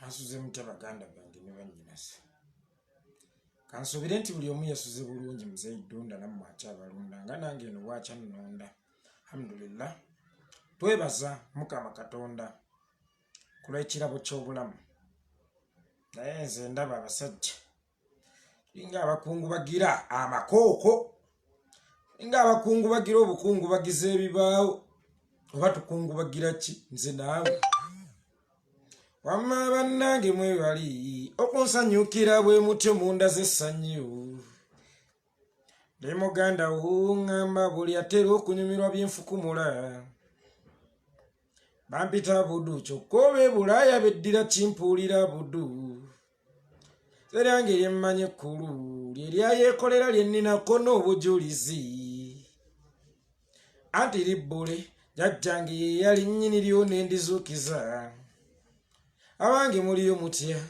asuze mutya baganda bange ne bannyinasi kansubire nti buli omu yasuze bulungi muzeeyi ddunda nammwe akyabalunda nga nange eno bwakyannonda alhamdulillah twebaza mukama katonda ku lw'ekirabo ky'obulamu naye nze ndaba abasajja nga abakungu bagira amakooko nga abakungu bagira obukungu bagiza ebibaawo oba tukungu bagira ki nze naawe wamma bannange mwebali okunsanyukira bwe mutyo munda z'essanyu ne muganda wo ŋŋamba buli atera okunyumirwa byenfukumula bampita budu kyokka oba ebulaaya beddira kimpuulira budu seryange lyemmanyi ekkulu lye lyayeekolera lyenninako n'obujulizi anti libbule jjajjange ye yali nnyini lyo n'endizuukiza abange muliyo mutya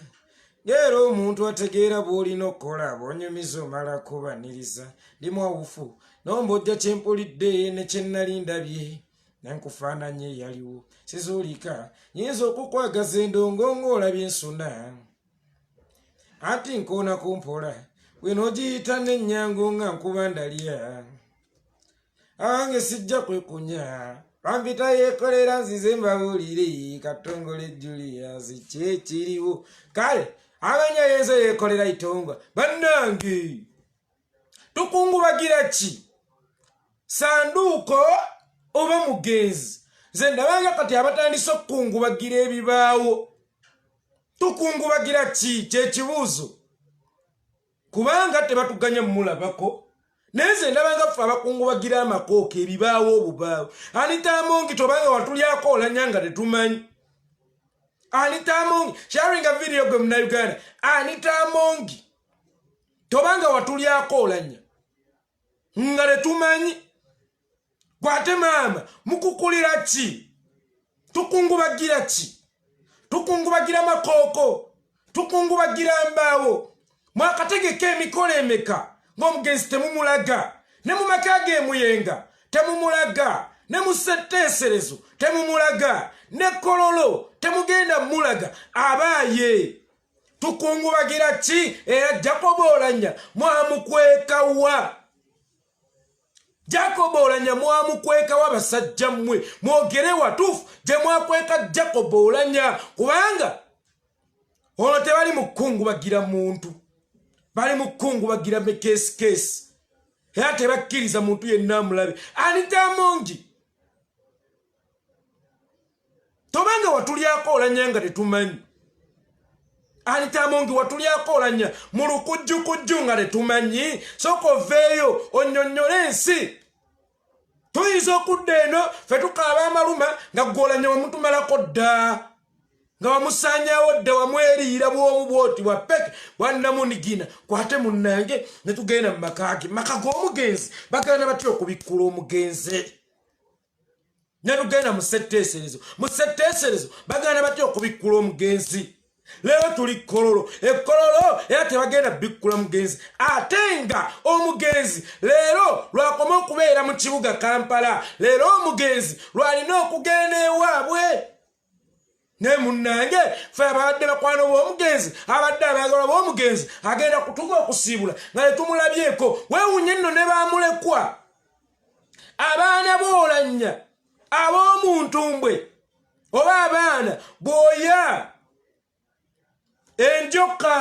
ng'era omuntu ategeera bw'olina okukola bw'onyumiza omala kubaniriza ndi mwawufu n'ombojja kyempulidde ne kye nnali ndabye nenkufaananye yaliwo sizuulika nyinza okukwagaza endongo ng'olabye ensuna anti nkoona kumpola bw'enoogiyita n'ennyango nga nkuba ndalya abange sijja kwekunya bampita yeekolera nzize mbabuulire katongole Julius kyekiriwo kale abanya yenze yeekolera itonga bannange tukungubagira ki sanduko oba mugenzi nze ndabanga kati abatandise okukungubagira ebibaawo tukungubagira ki kyekibuuzo kubanga tebatuganya mulabako neze ndabanga ffe abakungubagira amakooka ebibaawo obubaawo anitamongi tobanga watulyako Oulanya nga tetumanyi anitamongi sharinga video gwe muna Uganda anitamongi tobanga watulyako Oulanya nga tetumanyi gwate maama mukukulira ki tukungubagira ki tukungubagira makooko tukungubagira mbaawo mwakategeka emikolo emeka ng'omugenzi temumulaga ne mu maka g'emuyenga temumulaga ne mu ssetteeserezo temumulaga ne kololo temugenda mulaga abaaye tukungubagira ki era Jacob Oulanya mwamukwekawa Jacob Oulanya mwamukwekawa basajja mmwe mwogere watuufu gye mwakweka Jacob Oulanya kubanga ono tebali mukungubagira muntu bali mukungubagira mekesi era tebakkiriza muntu yenna amulabe anitamongi tobanga watulyako Oulanya nga tetumanyi anitamongi watulyako Oulanya mu lukujjukujju nga tetumanyi sooka oveeyo onnyonnyole ensi tuyinza okudda eno ffe tukaaba amaluma nga ggwe Oulanya wamutumalako dda nga wamusaanyawo dda wamweriira bw'omu bwoti bwapeke bwannamunigina kwate munnange ne tugenda mu makaage maka g'omugenzi bagenda batya okubikkula omugenzi ne tugenda mu ssetteeserezo bagenda batya okubikkula omugenzi leero tuli kololo ekololo era tebagenda bikkula mugenzi ate nga omugenzi leero lwakoma okubeera mu kibuga Kampala leero omugenzi lwalina okugenda ewaabwe ne munnange ffe abadde bakwano b'omugenzi abadde abaagala b'omugenzi agenda kutuga okusiibula nga tetumulabyeko weewunye nno ne bamulekwa abaana b'Oulanya ab'omuntumbwe oba abaana bw'oya enjoka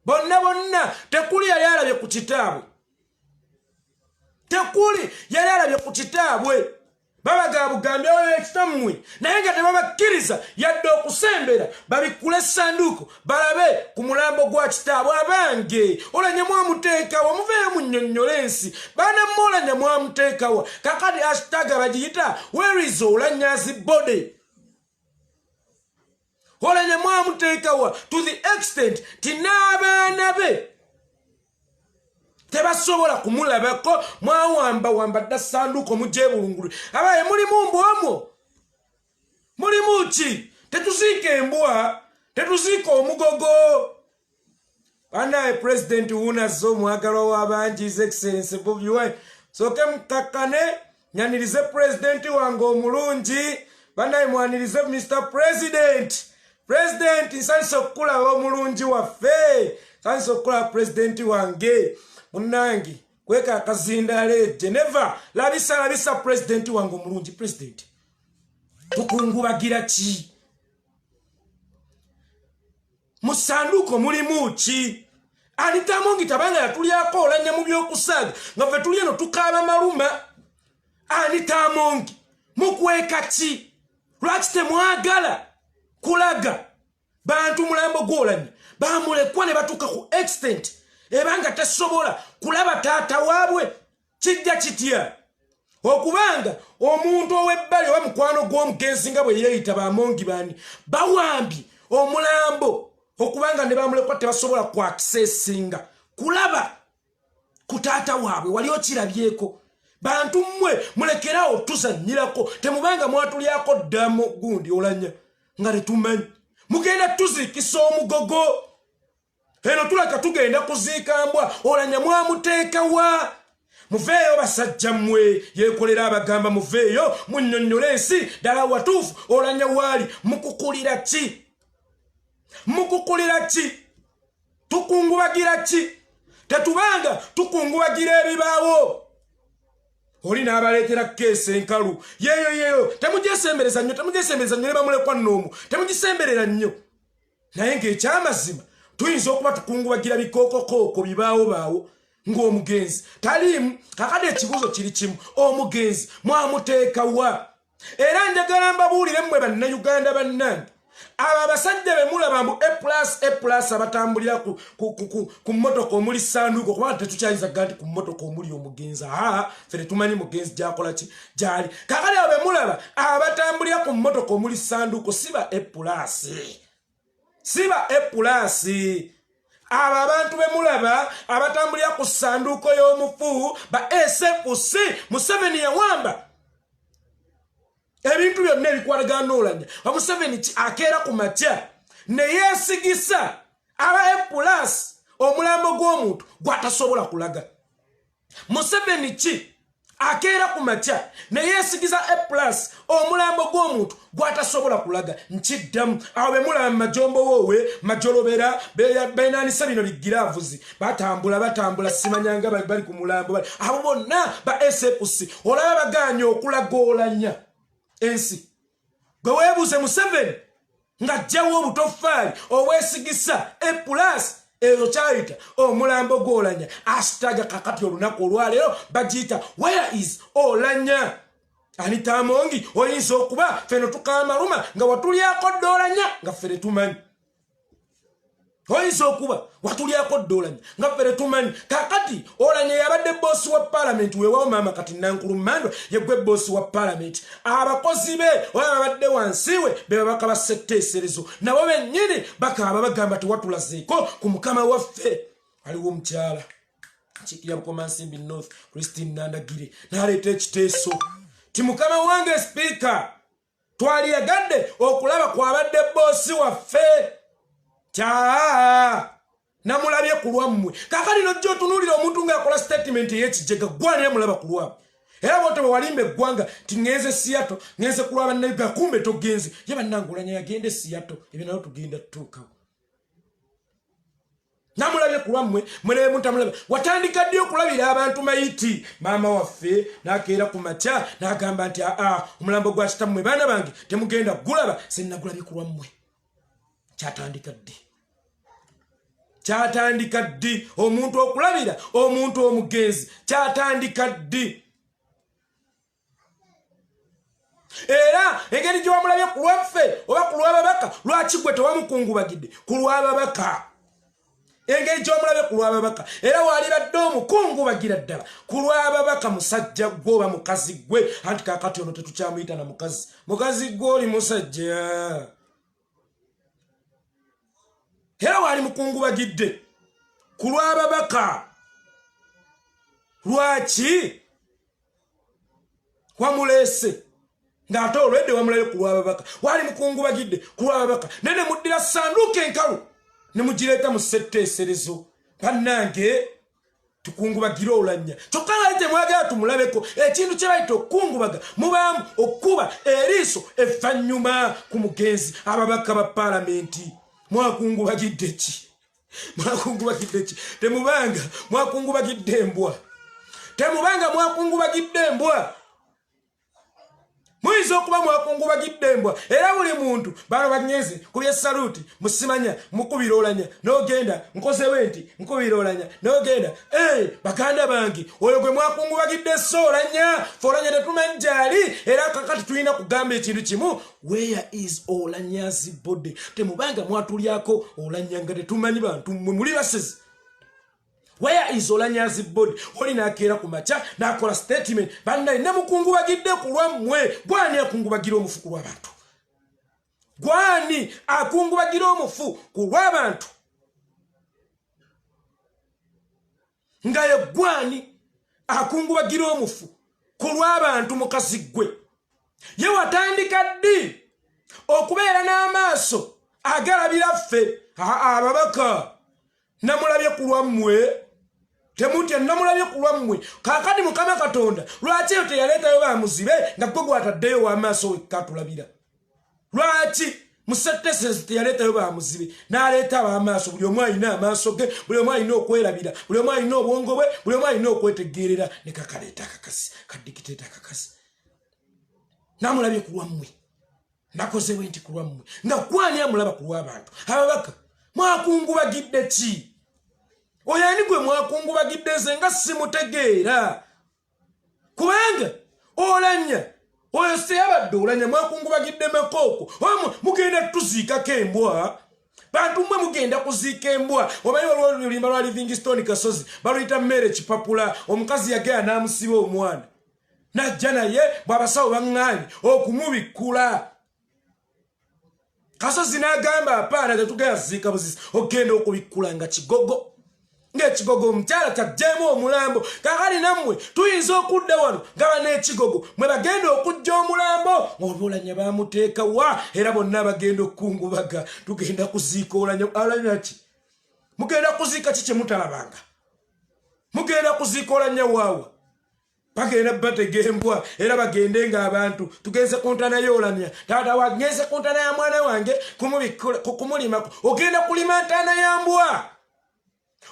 bonna tekuli yali alabye ku kitaabwe tekuli yali alabye ku kitaabwe babaga bugambi awo ekitammwe naye nga tebabakkiriza yadde okusembera babikkule essanduko balabe ku mulambo gwa kitaabwe abange Oulanya mwamuteekawa muveeyo munnyonnyole ensi baana mmwe Oulanya mwamuteekawa kakati hashtag bagiyita where is Oulanya's body Oulanya mwamuteekawa to the extent ti n'abaana be tebasobola kumulabako mwawamba dda sanduko mujje bulungulu abaye mulimu mbwomwo mulimu ki tetuziika embwa tetuziika omugogo banaye president wuunazza omwagalwa w'abangi his excellency Bobi Wine soke mukakkane nyanirize president wange omulungi banaye mwanirize Mr. President President Sansokula omulungi waffe. Sansokula president wange. Munangi. Kweka akazindale Geneva. Labisa president wange omulungi. President. Tukungubagira ki? Mu sanduko mulimu ki? Anita Mongi tabanga yatulyako Oulanya mu byokusaga. Nga ffe tuli eno tukaaba maluma. Anita Mongi. Mukweka ki? Lwaki temwagala kulaga bantu mulambo gw'Oulanya bamulekwa ne batuuka ku extent ebanga tasobola kulaba taata waabwe kijja kitya okubanga omuntu ow'ebbali oba mukwano gw'omugenzi nga bwe yeeyita Bamongi bani bawambi Omulambo okubanga ne bamulekwa tebasobola ku accessinga kulaba ku taata waabwe wali okirabyeko bantu mmwe mulekerawo tuzannyirako temubanga mwatulyako ddamu gundi Oulanya nga tetumanyi mugenda tuziikisa omugogo eno tulaka tugenda kuziika mbwa Oulanya mwamuteeka wa muveeyo basajja mmwe yeekolera abagamba muveeyo munnyonnyole ensi ddala watuufu Oulanya waali mukukulira ki tukungubagira ki tetubanga tukungubagira ebibaawo oli n'abaleetera keesi enkalu yeyo temugisembereza nnyo ne bamulekwa nnoomu temugisemberera nnyo naye ng'ekyamazima tuyinza okuba tukungubagira bikookoko bibaawo ng'omugenzi taliimu kakade ekibuuzo kiri kimu omugenzi mwamuteeka wa era njagala mbabuulire mmwe bannayuganda bannange aba abasajja be mulaba mbu A+ abatambulira ku mmotoka omuli sanduko kubanga tetukyayinza gandi ku mmotoka omuli omugenzi fere tumanyi mugenzi gyakola ki gyali kakale abo be mulaba abatambulira ku mmotoka omuli sanduko siba A+. Abo abantu be mulaba abatambulira ku sanduko y'omufu ba SFC Museveni yawamba ebintu byonna ebikwatagana n'Oulanya Museveni akeera ku makya ne yeesigisa aba A+ omulambo gw'omuntu gwatasobola kulaga Museveni akeera ku makya ne yeesigisa A+ omulambo gw'omuntu gwatasobola kulaga nkiddamu awo be mulaba majombo woowe majolobera beenaanisa bino bigiraavuzi batambula simanyanga bali ku mulambo abo bonna ba SFC olaba bagaanye okulaga Oulanya ensi gwe weebuuze Museveni ng'aggyawo obutofaali obwesigisa A+ ezo kyayita omulambo gw'Oulanya asitaga kakati olunaku olwaleero bagiyita where is Oulanya Anita Mongi oyinza okuba feno tukamaluma nga watulyako dda Oulanya nga fere tumanyi oyinza okuba watulyako dda Oulanya nga fere tumanyi kakati Oulanya yabadde boosi wa parliament weewawo maama kati Nankulumandwa yegwe boosi wa parliament abakozi be oba babadde wansi we be babaka ba setteeserezo nabo bennyini bakaaba bagamba tewatulazeeko ku mukama waffe aliwo omukyala Kiikirya Bukomansimbi North Christine Nandagire n'aleeta ekiteeso ti mukama wange speaker twaliyagadde okulaba kwabadde boosi waffe namulabye ku lwammwe kakali nojja otunuulira omuntu ng'akola statement ey'ekijjega gwani mulaba ku lwammwe era bote bwe walimba eggwanga ti ŋŋenze Seattle ŋŋenze ku lwa bannayuganda kumbe togenze ye bannange Oulanya yagende Seattle ebyo nayo tugenda tutuukawo namulabye ku lwammwe mulebe mutamulaba watandika ddi okulabira abantu mayiti maama waffe n'akeera ku makya n'agamba nti omulambo gwa kitammwe baana bange temugenda gulaba sennagulabye ku lwammwe kyatandika ddi omuntu okulabira omuntu omugenzi kyatandika ddi era engeri gye wamulabye ku lwaffe oba ku lw'ababaka lwaki gwe tewamukungubagidde ku lw'ababaka engeri gy'omulabye ku lw'ababaka era walibadde omukungubagira ddala ku lw'ababaka musajja gwe oba mukazi gwe anti kakati ono tetukyamuyita na mukazi gwe oli musajja era wali mukungubagidde ku lw'ababaka lwaki wamuleese ng'ate olwedde wamulabye ku lw'ababaka wali mukungubagidde ku lw'ababaka nene muddira sanduuko enkalu ne mugireeta mu setteeserezo bannange tukungubagira Oulanya kyokka nga temwagala tumulabeko ekintu kye bayita okukungubaga mubaamu okuba eriiso evvannyuma ku mugenzi ababaka ba paalamenti mwakungubagidde ki temubanga mwakungubagidde embwa muyinza okuba mwakungubagidde embwa era buli muntu bano bagenze kubye saluti musimanya mukubira Oulanya n'ogenda nkozewe nti nkubira Oulanya n'ogenda baganda bange oyo gwe mwakungubagidde Oulanya Oulanya tetumanyi gyali era kakati tulina kugamba ekintu kimu where is Oulanya's body temubanga mwatulyako Oulanya nga tetumanyi bantu mwe muli basezi. Where is Oulanya's body? Oli nakeera ku macha nakola statement banda ne mukungubagidde ku lwammwe. Gwani akungubagira omufu ku lw'abantu? Gwani akungubagira omufu ku lw'abantu? Ngaye gwani akungubagira omufu ku lw'abantu mukazi gwe? Ye watandika ddi okubeera n'amaaso agalabira ffe ababaka namulabye ku lwammwe? Temutya namulabye ku lwammwe. Kakati Mukama Katonda lwaki yo teyaleetayo bamuzibe nga gwe gwataddeyo w'amaaso wekka tulabira? Lwaki musettesezi teyaleetayo bamuzibe n'aleeta ab'amaaso? Buli omu alina amaaso ge, buli omu alina okwerabira, buli omu alina obwongo bwe, buli omu alina okwetegeerera ne kakaleeta akakasi kadikiteeta akakasi. Namulabye ku lwammwe, nakozewe nti ku lwammwe. Nga gwani amulaba ku lw'abantu? Ababaka mwakungubagidde ki? Oyani gwe mwakungubagidde nze nga simutegeera? Kubanga Oulanya oyo seyabadde Oulanya mwakungubagidde makooko. Mugenda tuziikako embwa. Bantu mmwe mugenda kuziika embwa. Omanyi waliwo olulimba lwa Livingstone Kasozi baluyita mmere kipapula. Omukazi yagenda n'amusiba omwana najja naye bw'abasawo baŋŋaanyi okumubikkula. Kasozi n'agamba apaana tetugenda ziika buzisi ogenda okubikkula nga kigogo. Ng'ekigogo omukyala kyaggyemu Omulambo. Kakali nammwe tuyinza okudda wano nga ban'ekigogo mwe bagenda okujja Omulambo ng'Oulanya bamuteeka wa era bonna bagenda okukungubaga. Tugenda kuziika Oulanya ki? Mugenda kuziika ki kye mutalabanga? Mugenda kuziika Oulanya waawa? Bagenda batega embwa era bagende ng'abantu tugenze ku ntana y'Oulanya. Taata wagenze ku ntana ya mwana wange kumulimako. Ogenda kulima ntana ya mbwa.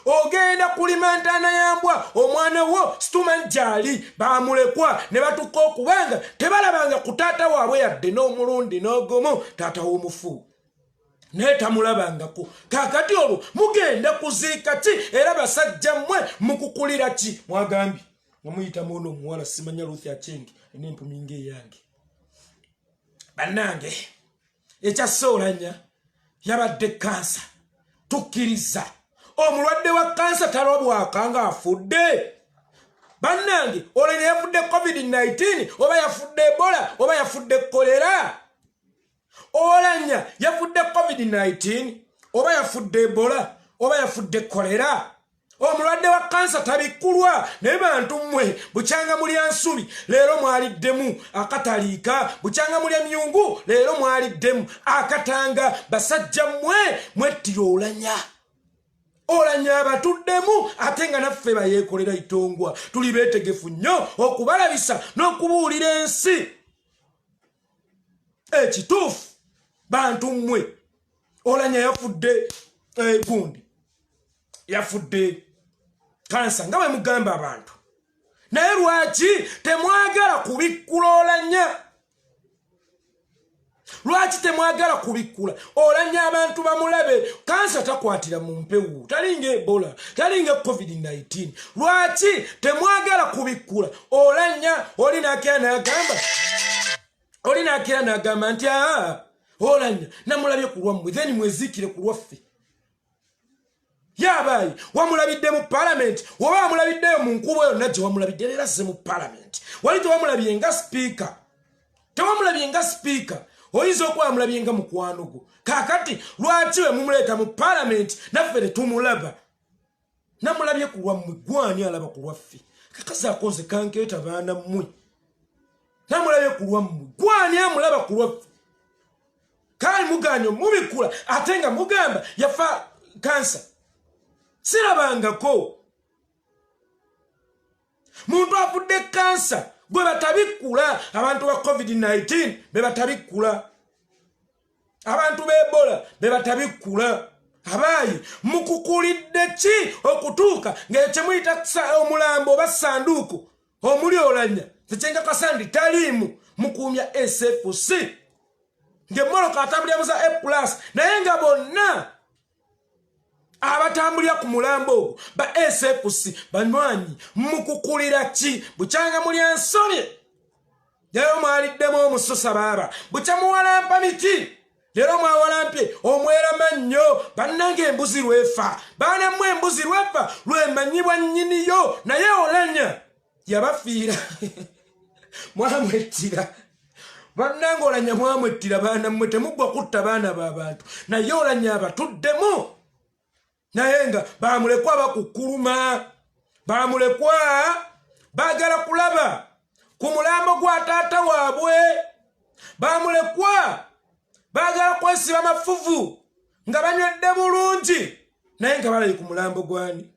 Ogenda kulima ntana ya mbwa. Omwana wo situmanyi gyali bamulekwa ne batuka okubanga tebalabanga ku taata waabwe yadde n'omulundi n'ogumu taata w'omufu naye tamulabangako. Kakati olwo mugenda kuziika ki era basajja mmwe mukukulira ki? Mwagambye muyita muno omuwala simanya Ruth Achengi n'empumi ng'eyange. Bannange ekya Oulanya yabadde kansa. Tukkiriza omulwadde wa kansa talobwaka nga afudde. Bannange Oulanya yafudde COVID-19 oba yafudde Ebola oba yafudde kolera? Oulanya yafudde COVID-19 oba yafudde Ebola oba yafudde kolera? Omulwadde wa kansa tabikkulwa. Naye bantu mmwe bukyanga mulya nsubi leero mwaliddemu akataliika, bukyanga mulya myungu leero mwaliddemu akatanga. Basajja mmwe mwettira Oulanya. Oulanya abatuddemu ate nga naffe bayeekolera itongwa. Tuli beetegefu nnyo okubalabisa n'okubuulira ensi ekituufu. Bantu mmwe Oulanya yafudde gundi, yafudde kansa nga bwe mugamba abantu. Naye lwaki temwagala kubikkula Oulanya? Lwaki temwagala kubikkula Oulanya abantu bamulabe? Kansa takwatira mu mpewu, talinga Ebola, talinga COVID-19. Lwaki temwagala kubikkula Oulanya? Oli nakeera n'agamba nti Oulanya namulabye ku lwammwe then mwezikire ku lwaffe. Yabayi wamulabidde mu parliament oba wamulabiddeyo mu nkubo yonna gye wamulabidde leero azze mu parliament. Wali tewamulabye nga speaker, tewamulabye nga speaker, oyinza okuba wamulabye nga mukwano gwo. Kakati lwaki we mumuleeta mu parliament naffe tetumulaba? Namulabye ku lwammwe. Gwani alaba ku lwaffe? Kakazi akonze kankeeta baana mmwe. Namulabye ku lwammwe. Gwani amulaba ku lwaffe? Kali muganyo mubikkula ate nga mugamba yafa kansa. Sirabangako. muntu afudde kansa gwe batabikula abantu ba COVID-19 be batabikula abantu b'Ebola be batabikula abayi mukukulidde ki okutuuka ng'ekye muyita Omulambo ba sanduko omuli Oulanya tekyenga kasandi taliimu mukuumya SFC ng'emmoloka atambulira buza A+ naye nga bonna abatambulira ku mulambo ba SFC banywanyi mukukulira ki bukyanga muli ansobye lero mwaliddemu omusosa baaba bukya muwalampa miti lero mwawalampye omwera mannyo bannange embuzi lwefa baana mmwe embuzi lwefa lwemanyibwa nnyiniyo naye Oulanya yabafiira mwamwettira bannange Oulanya mwamwettira baana mmwe temuggwa kutta baana b'abantu naye Oulanya abatuddemu naye nga bamulekwa bakukuluma bamulekwa baagala kulaba ku mulambo gwa taata waabwe bamulekwa baagala kwesiba mafuvu nga banywedde bulungi naye nga balayi ku mulambo gwani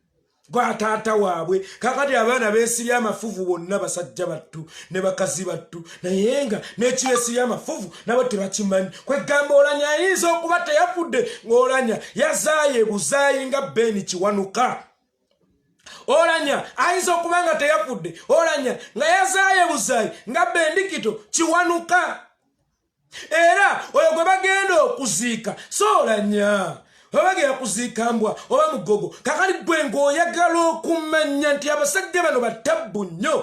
gwa taata waabwe kakati abaana beesibya amafuvu bonna basajja battu ne bakazi battu naye nga n'ekibeesibya amafuvu nabo tebakimanyi kwegamba Oulanya ayinza okuba teyafudde ng'Oulanya yazaaye buzaayi nga Beni Kiwanuka Oulanya ayinza okuba nga teyafudde Oulanya nga yazaaye buzaayi nga Bendikito Kiwanuka era oyo gwe bagenda okuziika so Oulanya obagera kuziika mbwa oba mugogo kakali gwe ng'oyagala okumanya nti abasajja bano batabbu nnyo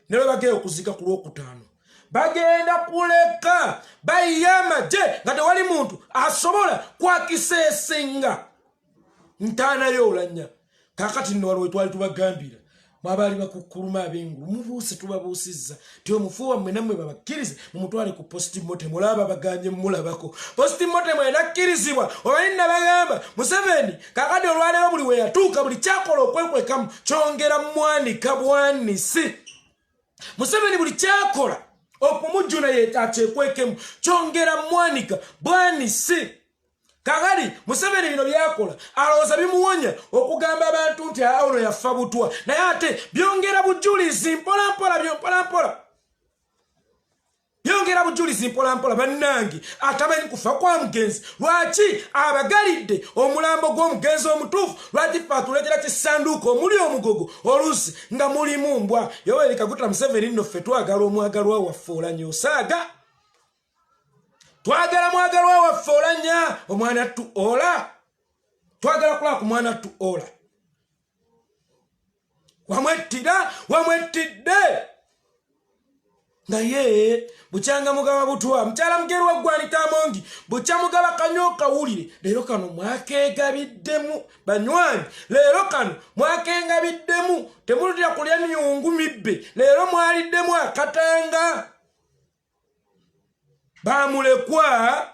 ne bwe bagenda okuziika ku Lwokutaano bagenda kuleka bayiya amagye nga tewali muntu asobola kwakiseesinga ntaana y'Oulanya kakati nno waliwo twali tubagambira mwabaali bakukuluma ab'engulu mubuuse tubabuusizza ti omufu wammwe nammwe babakkirize mumutwale ku postmortem olaba baganye mulabako postmortem enakkirizibwa omanyi nabagamba Museveni kakati olwaleero buli we yatuuka buli kyakola okwekwekamu kyongera mwanika bwanisi Museveni buli kyakola okumujjuna ye akyekwekemu kyongera mwanika bwanisi kakati Museveni bino byakola alowooza bimuwonya okugamba abantu nti ono yafa butwa naye ate byongera bujulizi mpolampola byongera bujulizi mpolampola bannange atamanyi kufa kwa mugenzi lwaki abagalidde omulambo gw'omugenzi omutuufu lwaki ffe atuleetera kisanduuko omuli omugogo oluusi nga mulimu mbwa Yoweri Kaguta Museveni nno ffe twagala omwagalwa waffe Oulanya osaaga twagala mwagalwa waffe Oulanya omwana tu ola twagala kulaba ku mwana tu ola wamwettidde naye bukyanga mugaba butwa mukyala mugerwa Gwanita Amongi bukya mugaba kanyo kawulire leero kano mwakeegabiddemu banywanyi leero kano mwakengabiddemu temulutira kulya myungu mibbe leero mwaliddemu akatanga bamulekwa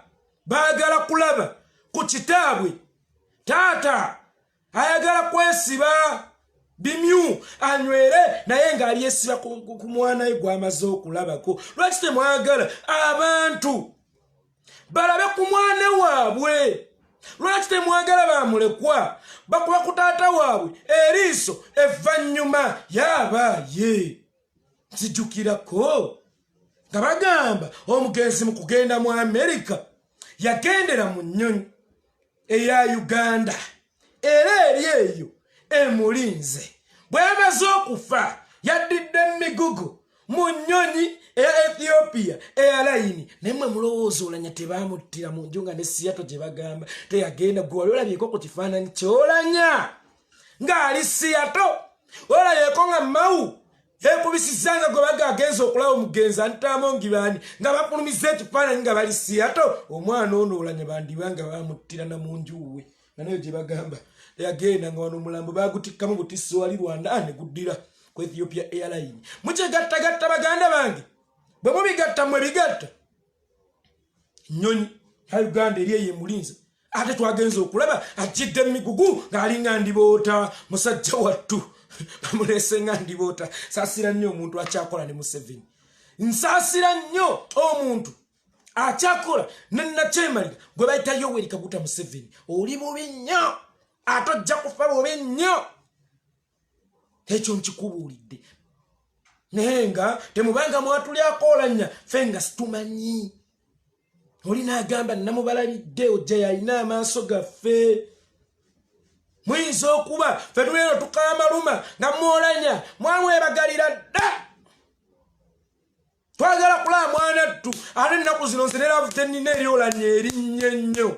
baagala kulaba ku kitaabwe taata ayagala kwesiba bimyu anywere naye ng'ali yesiba ku mwana we gw'amaze okulabako lwaki temwagala abantu balabe ku mwana waabwe lwaki temwagala bamulekwa bakuba ku taata waabwe eriiso evvannyuma yabaaye nzijjukirako nga bagamba omugenzi mu kugenda mu Amerika yagendera mu nnyonyi eya Uganda era eri eyo emulinze bwe yamaze okufa yaddidde emigugu mu nnyonyi eya Ethiopia eya layini naye mmwe mulowooza Oulanya tebamuttira mu nju nga ne Seattle gye bagamba teyagenda gwe wali olabyeko ku kifaananyi ky'Oulanya ng'ali Seattle olabyeko nga Mawu ekubisizanga gwe bagagenza okulaba omugenzi Anita Amongi baani nga bafulumiza ekifaananyi nga bali Seattle omwana ono Oulanya bandibanga bamuttira na mu njuwe nayo gye bagamba yagenda nga wano Omulambo bagutikkamu butisi wali Rwanda ne guddira ku Ethiopia Airline mukyegattagatta baganda bange bwe mubigatta mmwe bigatta nnyonyi ya Uganda eri eyo emulinze ate twagenza okulaba ajjidde emigugu ng'alinga ndiboota musajja wattu bamulese nga ndiboota saasira nnyo omuntu akyakola ne Museveni nsaasira nnyo omuntu akyakola nenakyemalira gwe bayita Yoweri Kaguta Museveni oli bubi nnyo atojja kufa bubi nnyo ekyo nkikubuulidde nenga temubanga mwatulyako Oulanya fenga situmanyi olina agamba namubalabidde ojja yalina amaaso gaffe muyinza okuba ffe tulero tukaba maluma nga mu Oulanya mwamwebagalira dda twagala kulaba mwanattu ate ennaku zino nze neraavu tennina eri Oulanya erinnya ennyo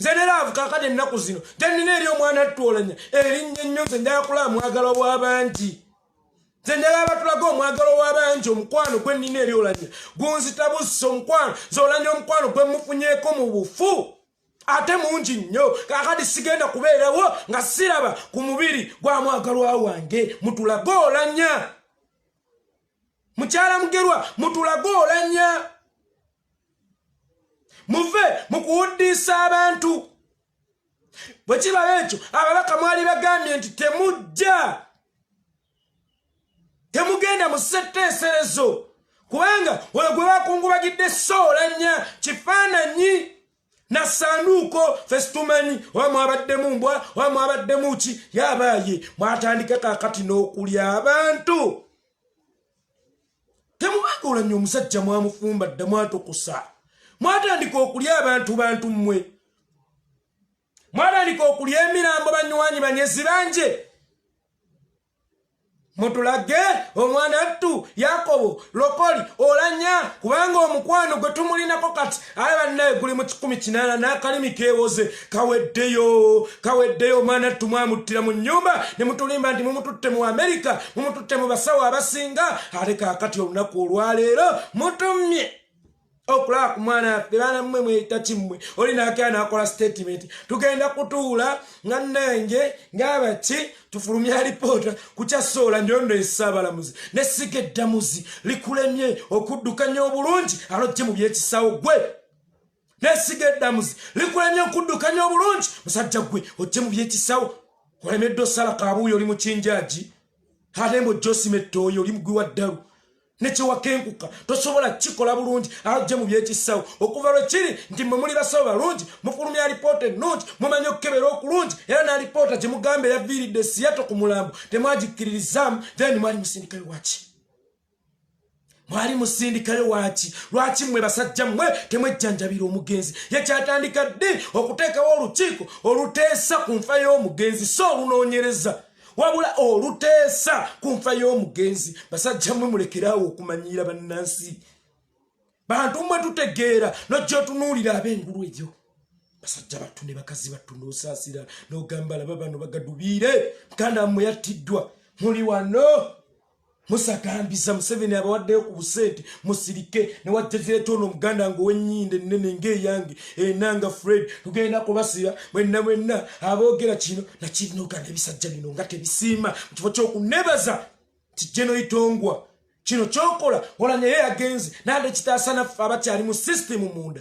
nze neraavu kaakati ennaku zino tennina eri omwanattu Oulanya erinnya ennyo nze njagala kulaba mwagalo w'abangi nze njagala batulaga omwagalo w'abangi omukwano gwe nnina eri Oulanya gunzita busse omukwano nze Oulanya omukwano gwe mufunyeeko mu bufu ate mungi nnyo kaakati sigenda kubeerawo nga siraba ku mubiri gwa mwagalwa wange mutulaga Oulanya mukyala mugerwa mutulaga Oulanya muve mukuwuddisa abantu bwe kiba ekyo ababaka mwali bagambye nti temujja temugenda mu ssetteeserezo kubanga oyo gwe bakungubagidde Oulanya kifaananyi na sanduko ffe situmanyi oba mwabaddemu mbwa oba mwabaddemu ki yabaaye mwatandika kaakati n'okulya abantu temubanga Oulanya omusajja mwamufumba dda mwatokosa mwatandika okulya abantu bantu mmwe mwatandika okulya emirambo banywanyi banyezi banje mutulage omwanattu Yakobo Lokoli Oulanya kubanga omukwano gwe tumulinako kati aye bannaye guli mu 18 n'akalimi keewoze kaweddeyo omwanattu mwamuttira mu nnyumba ne mutulimba nti mumututte mu Amerika mumututte mu basawo abasinga ate kaakati olunaku olwaleero mutumye okulaba ku mwana waffe baana mmwe mweyita kimmwe olinaakera n'akola statement tugenda kutuula nga nange ng'abaki tufulumya alipoota ku kya Oulanya ndio essaabalamuzi n'essiga eddamuzi likulemye okuddukanya obulungi alojje mu byekisawo gwe n'essiga eddamuzi likulemye okuddukanya obulungi musajja gwe ojje mu byekisawo olemedde osala kaabuuyo oli mu kinjaaji ate mbojja osima ettooyi oli mugwi wa ddalu nekiwakenkuka tosobola kikola bulungi alojje mu byekisawo okuva lwe kiri nti mmwe muli basawo balungi mufulumya alipoota ennungi mumanyi okukebera okulungi era n'alipoota gye mugamba eyaviiridde Seattle ku mulambo temwagikkiririzaamu then mwali musindikale waki mwali musindikale waki lwaki mmwe basajja mmwe temwejjanjabira omugenzi yekyatandika ddi okuteekawo olukiiko oluteesa ku nfa y'omugenzi so olunoonyereza wabula oluteesa ku nfa y'omugenzi basajja mmwe mulekeraawo okumanyiira bannansi bantu mmwe tutegeera nojja otunuulira ab'engulu eyo basajja battu ne bakazi battu n'osaasira n'ogamba laba bano bagadubiire mukanda mmwe yattiddwa muli wano musakambiza Museveni abawaddeyo ku busente musirike ne wajjazireeta ono omuganda ngo ow'ennyinda ennene ng'eyange enanga Fred tugenda kubasiba mwenna aboogera kino nakirina oganda ebisajja bino nga tebisiima mu kifo ky'okunebaza kijjeno itongwa kino kyokola Oulanya ye yagenze nande kitaasa naffe abakyali mu sisitemu munda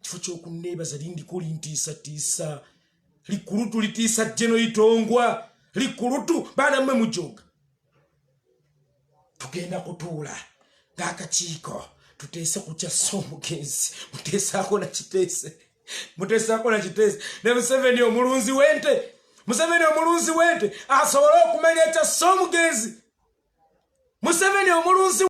kifo ky'okunebaza lindiko lintiisatiisa likulutu litiisa jjeno itongwa likulutu baana mmwe mujoga tugenda kutuula ng'akakiiko tuteese ku kya omugenzi muteesaako na kiteese ne Museveni omulunzi w'ente asobole okumanya ekya omugenzi Museveni omulunzi